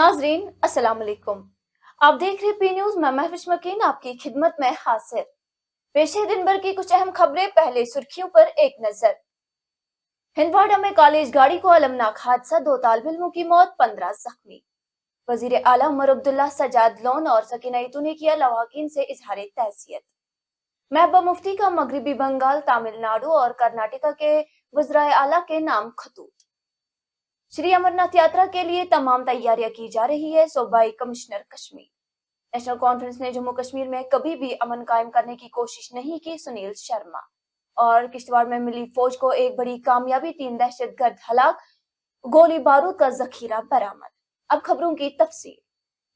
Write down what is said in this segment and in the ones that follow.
नाजरीन अस्सलाम वालेकुम। आप देख रहे पी न्यूज। मैं महविश मकीन आपकी खिदमत में हाजिर। पेश है दिन भर की कुछ अहम खबरें। पहले सुर्खियों पर एक नजर। हिंदवाड़ा में कॉलेज गाड़ी को अलमनाक हादसा, 2 तालिब इल्मों की मौत, 15 जख्मी। वजीर आला उमर अब्दुल्ला सजाद लोन और सकीना ईतू ने किया लवाकिन से इजहार तहसीयत। महबूबा मुफ्ती का मगरबी बंगाल, तमिलनाडु और कर्नाटका के वज़राए आला के नाम खतूत। श्री अमरनाथ यात्रा के लिए तमाम तैयारियां की जा रही है, सूबाई कमिश्नर कश्मीर। नेशनल कॉन्फ्रेंस ने जम्मू कश्मीर में कभी भी अमन कायम करने की कोशिश नहीं की, सुनील शर्मा। और किश्तवाड़ में मिली फौज को एक बड़ी कामयाबी, 3 दहशतगर्द हलाक, गोली बारूद का जखीरा बरामद। अब खबरों की तफसील।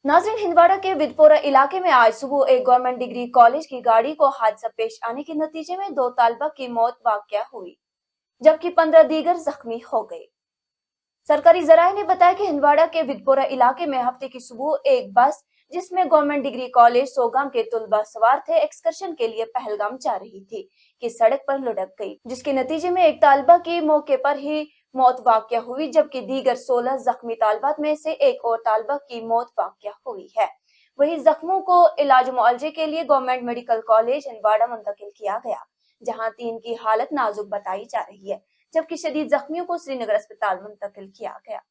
नाज़रीन, हिंदवाड़ा के विदपोरा इलाके में आज सुबह एक गवर्नमेंट डिग्री कॉलेज की गाड़ी को हादसा पेश आने के नतीजे में 2 तालबा की मौत वाक़या हुई, जबकि 15 दीगर जख्मी हो गए। सरकारी जराये ने बताया कि हिंदवाड़ा के विदपोरा इलाके में हफ्ते की सुबह एक बस जिसमें गवर्नमेंट डिग्री कॉलेज सोगाम के तुलबा सवार थे, एक्सकर्शन के लिए पहलगाम जा रही थी कि सड़क पर लुढ़क गई, जिसके नतीजे में एक तालिबा की मौके पर ही मौत वाक़या हुई, जबकि दीगर 16 जख्मी तालिबात में से एक और तालिबा की मौत वाक़या हुई है। वहीं जख्मों को इलाज मुआवजे के लिए गवर्नमेंट मेडिकल कॉलेज हिंदवाड़ा मुंतकिल किया गया, जहां 3 की हालत नाजुक बताई जा रही है, जबकि शदीद जख्मियों को श्रीनगर अस्पताल मुंतकिल किया गया।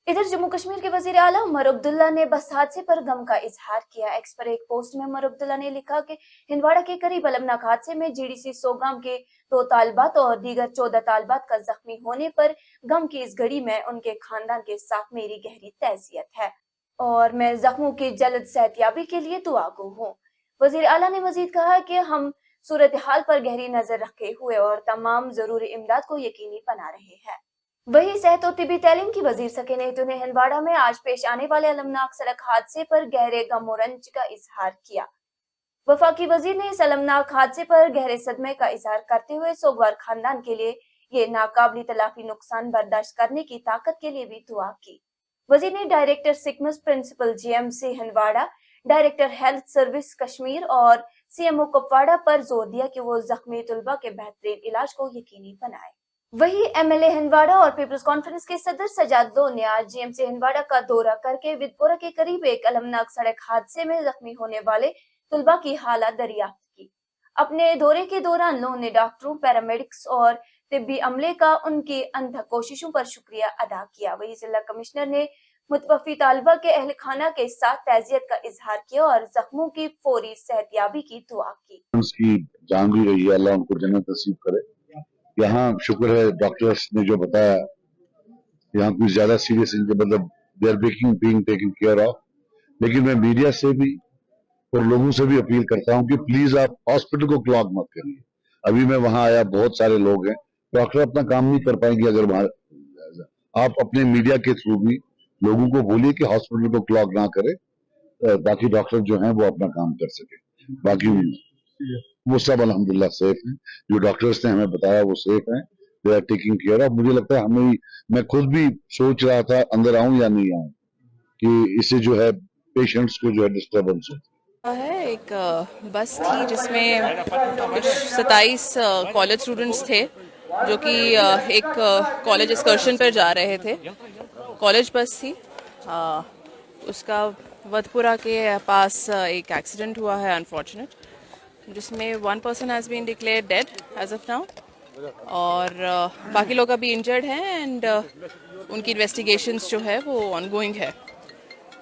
इधर जम्मू कश्मीर के वजीर आला उमर अब्दुल्ला ने बस हादसे पर गम का इजहार किया। एक्स पर एक पोस्ट में उमर अब्दुल्ला ने लिखा कि हिंदवाड़ा के करीब अलमनाक हादसे में जीडीसी सोगाम के 2 तालिबात और दीगर 14 तालिबात का जख्मी होने पर गम की इस घड़ी में उनके खानदान के साथ मेरी गहरी तहसीयत है और मैं जख्मों की जल्द सेहतयाबी के लिए दुआगो हूँ। वजीर आला ने मजीद कहा कि हम सूरत हाल पर गहरी नजर रखे हुए और तमाम जरूरी इमदाद को यकीनी बना रहे हैं। वही सेहत और तिबी तालीम की वजीर सकीना ईतू ने हिंदवाड़ा में आज पेश आने वाले अलमनाक सड़क हादसे पर गहरे गम और रंज का इजहार किया। वफाकी वजीर ने इस अलमनाक हादसे पर गहरे सदमे का इजहार करते हुए सोगवार खानदान के लिए ये नाकाबिल तलाफी नुकसान बर्दाश्त करने की ताकत के लिए भी दुआ की। वजीर ने director SKIMS, principal GMC Handwara, director health service Kashmir और सीएमओ कुपवाड़ा पर जोर दिया कि वो जख्मी तुलबा के बेहतरीन इलाज को यकीनी बनाए। वही एमएलए हिंदवाड़ा और पीपल्स कॉन्फ्रेंस के सदर सजाद लोन ने आज जीएमसी हिंदवाड़ा का दौरा करके विदपोरा के करीब एक अलमनाक सड़क हादसे में जख्मी होने वाले तुलबा की हालत दरियाफ्त की। अपने दौरे के दौरान लोन ने डॉक्टरों, पैरामेडिक्स और तिब्बी अमले का उनकी अनथक कोशिशों पर शुक्रिया अदा किया। वही जिला कमिश्नर ने मुतवफ़ी तालिबा के अहल खाना के साथ ताज़ियत का इजहार किया और जख्मों की फौरी सेहतयाबी की दुआ की। उसकी जान भी रही है, अल्लाह उनको जन्नत नसीब करे। यहाँ शुक्र है डॉक्टर्स ने जो बताया, यहाँ कुछ ज्यादा सीरियस मतलब they are being taken care of. लेकिन मैं मीडिया से भी और लोगों से भी अपील करता हूँ कि प्लीज आप हॉस्पिटल को क्लॉग मत करिए। अभी मैं वहां आया, बहुत सारे लोग हैं, डॉक्टर अपना काम नहीं कर पाएंगे अगर वहां आप अपने मीडिया के थ्रू भी लोगों को बोलिए कि हॉस्पिटल को क्लॉग ना करे, बाकी डॉक्टर जो हैं वो अपना काम कर सके। बाकी वो सब अल्हम्दुलिल्लाह सेफ हैं, जो डॉक्टर्स ने हमें बताया वो सेफ हैं, they are taking care of. मुझे लगता है हमें, मैं खुद भी सोच रहा था अंदर आऊं या नहीं आऊं, कि इससे जो है पेशेंट्स को जो है डिस्टर्बेंस है। एक बस थी जिसमें कुछ 27 कॉलेज स्टूडेंट्स थे जो कि एक कॉलेज एक्सकर्शन पर जा रहे थे। कॉलेज बस थी, उसका वदपुरा के पास एक एक्सीडेंट हुआ है अनफॉर्चुनेट, जिसमें 1 person has been declared dead as of now और बाकी लोग अभी इंजर्ड हैं एंड उनकी इन्वेस्टिगेशंस जो है वो ऑनगोइंग है।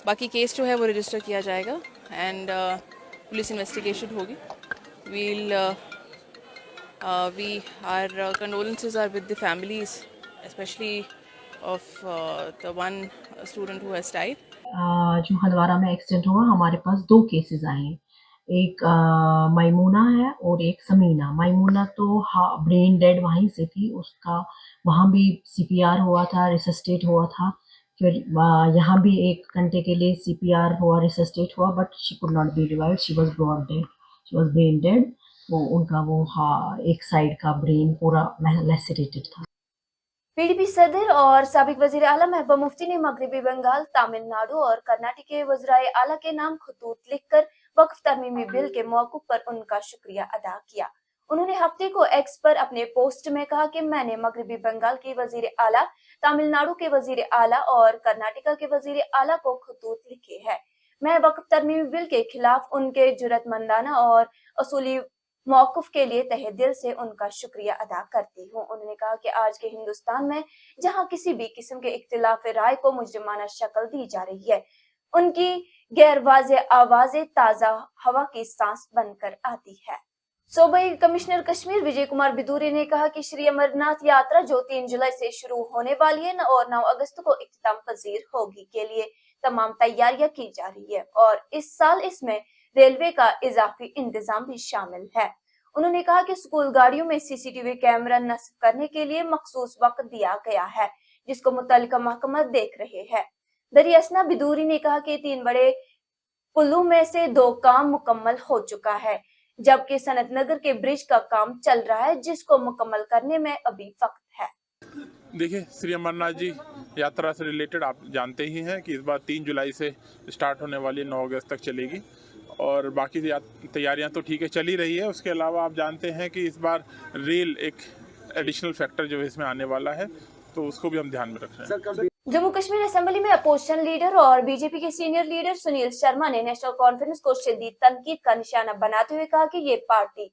बाकी केस जो है वो रजिस्टर किया जाएगा एंड पुलिस इन्वेस्टिगेशन होगी। We are condolences are with the families specially of the one student who has died. जो हंदवाड़ा में एक्सीडेंट हुआ, हमारे पास 2 केसेस आए हैं। एक मैमूना है और एक समीना। मैमूना तो ब्रेन डेड वहीं से थी, उसका वहाँ भी सीपीआर हुआ था, रिसस्टेट हुआ था। फिर यहाँ भी 1 घंटे के लिए सीपीआर हुआ, रिसस्टेट हुआ, but she could not be revived, she was brought dead, she was brain dead. वो उनका वो एक साइड का ब्रेन पूरा लैसेरेटेड था। पीडीपी सदर और साबिक वजीर आला महबूबा मुफ्ती ने मगरबी बंगाल, तमिलनाडु और कर्नाटक के वज़राए आला के नाम खतूत लिखकर वक्फ तरमीमी बिल के मौकूफ पर उनका शुक्रिया अदा किया। انہوں نے ہفتے کو ایکس پر اپنے پوسٹ میں کہا کہ میں نے مغربی بنگال کے وزیر اعلیٰ، تامل ناڈو کے وزیر اعلیٰ اور کرناٹکا کے وزیر اعلیٰ کو خطوط لکھے ہیں۔ میں وقف ترمیمی بل کے خلاف ان کے جرأت مندانہ اور اصولی موقف کے لیے تہہ دل سے ان کا شکریہ ادا کرتی ہوں۔ انہوں نے کہا کہ آج کے ہندوستان میں جہاں کسی بھی قسم کے اختلاف رائے کو مجرمانہ شکل دی جا رہی ہے، ان کی غیر واضح آوازیں تازہ ہوا کی سانس بن کر آتی ہے۔ صوبائی کمشنر کشمیر وجے کمار بدوری نے کہا کہ شری امرناتھ یاترا جو 3 جولائی سے شروع ہونے والی ہے اور 9 اگست کو اختتام پذیر ہوگی کے لیے تمام تیاریاں کی جا رہی ہے اور اس سال اس میں ریلوے کا اضافی انتظام بھی شامل ہے۔ انہوں نے کہا کہ اسکول گاڑیوں میں سی سی ٹی وی کیمرہ نصب کرنے کے لیے مخصوص وقت دیا گیا ہے جس کو متعلقہ محکمہ دیکھ رہے ہیں۔ دریاسنا بدوری نے کہا کہ 3 بڑے پلوں میں سے 2 کام مکمل ہو چکا ہے جبکہ صنعت نگر کے برج کا کام چل رہا ہے جس کو مکمل کرنے میں ابھی وقت ہے۔ دیکھیں شری امرناتھ جی یاترا سے ریلیٹڈ آپ جانتے ہی ہیں کہ اس بار 3 جولائی سے اسٹارٹ ہونے والی 9 اگست تک چلے گی اور باقی تیاریاں تو ٹھیک ہے چل ہی رہی ہے۔ اس کے علاوہ آپ جانتے ہیں کہ اس بار ریل ایک ایڈیشنل فیکٹر جو اس میں آنے والا ہے تو اس کو بھی ہم دھیان میں رکھ رہے ہیں۔ جموں کشمیر اسمبلی میں اپوزیشن لیڈر اور بی جے پی کے سینئر لیڈر سنیل شرما نے نیشنل کانفرنس کو شدید تنقید کا نشانہ بناتے ہوئے کہا کہ یہ پارٹی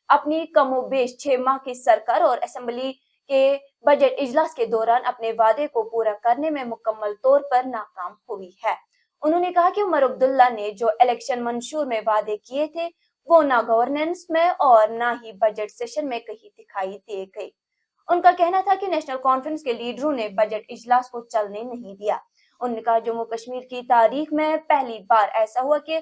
اپنی کم و بیش 6 ماہ کی سرکار اور اسمبلی کے بجٹ اجلاس کے دوران اپنے وعدے کو پورا کرنے میں مکمل طور پر ناکام ہوئی ہے۔ انہوں نے کہا کہ عمر عبداللہ نے جو الیکشن منشور میں وعدے کیے تھے وہ نہ گورننس میں اور نہ ہی بجٹ سیشن میں کہیں دکھائی دیے گئے۔ ان کا کہنا تھا کہ نیشنل کانفرنس کے لیڈروں نے بجٹ اجلاس کو چلنے نہیں دیا۔ انہوں نے کہا جموں کشمیر کی تاریخ میں پہلی بار ایسا ہوا کہ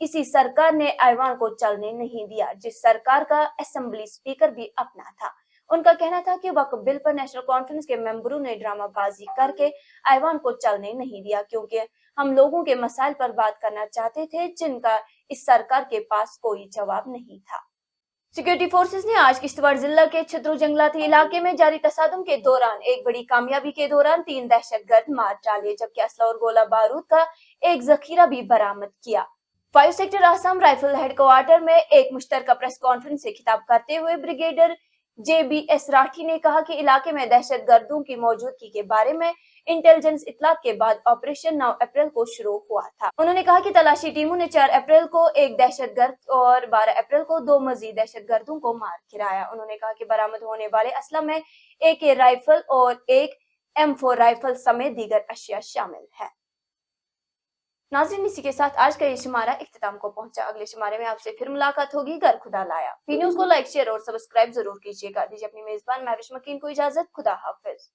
کسی سرکار نے ایوان کو چلنے نہیں دیا جس سرکار کا اسمبلی اسپیکر بھی اپنا تھا۔ ان کا کہنا تھا کہ وقف بل پر نیشنل کانفرنس کے ممبروں نے ڈرامہ بازی کر کے ایوان کو چلنے نہیں دیا کیونکہ ہم لوگوں کے مسائل پر بات کرنا چاہتے تھے جن کا اس سرکار کے پاس کوئی جواب نہیں تھا۔ سیکورٹی فورسز نے آج کشتواڑ ضلع کے چھترو جنگلاتی علاقے میں جاری تصادم کے دوران ایک بڑی کامیابی کے دوران 3 دہشت گرد مار ڈالے جبکہ اسلحہ اور گولہ بارود کا ایک ذخیرہ بھی برآمد کیا۔ 5 sector Assam rifle head quarter میں ایک مشترکہ پریس کانفرنس سے خطاب کرتے ہوئے brigadier J B S Rathi نے کہا کہ علاقے میں دہشت گردوں کی موجودگی کے بارے میں انٹیلیجنس اطلاعات کے بعد آپریشن 9 اپریل کو شروع ہوا تھا۔ انہوں نے کہا کہ تلاشی ٹیموں نے 4 اپریل کو ایک دہشت گرد اور 12 اپریل کو 2 مزید دہشت گردوں کو مار گرایا۔ انہوں نے کہا کہ برآمد ہونے والے اسلحہ میں ایک رائفل اور ایک M4 رائفل سمیت دیگر اشیاء شامل ہے۔ ناظرین اسی کے ساتھ آج کا یہ شمارہ اختتام کو پہنچا۔ اگلے شمارے میں آپ سے پھر ملاقات ہوگی گر خدا لایا۔ پی نیوز کو لائک شیئر اور سبسکرائب ضرور کیجیے گا۔ دیجیے اپنی میزبان محوش مکین کو اجازت۔ خدا حافظ۔